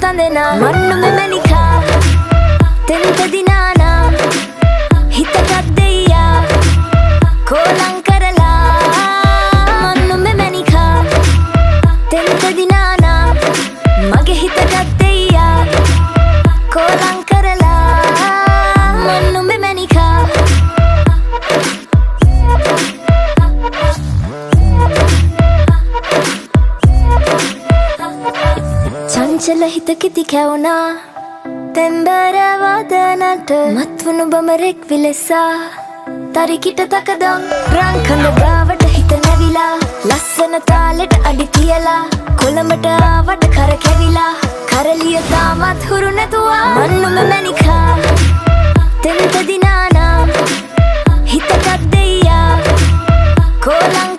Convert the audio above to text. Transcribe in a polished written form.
විසඳෙන මන්නු මෙමනිකා තෙන්ත දිනානා හිතගත් දෙයියා කෝලං කරලා මන්නු මෙමනිකා තෙන්ත දිනානා මගේ හිතගත් දෙයියා කෝලං කරලා මන්නු මෙමනිකා චංචල හිතකිති කැවුනා තෙම්බර වදනට මත්වුණු බමරෙක් විලෙසා තරිකිට තකදම් රංකඳ ගාවට හිත නැවිලා ලස්සන තාලෙට අඩි තියලා කොළඹට ආවට කර කැවිලා කරලිය තාමත් හුරු නැතුවා මන්නුම මැනිකා තෙන්ත දිනානා හිතගත් දෙයියා කෝලං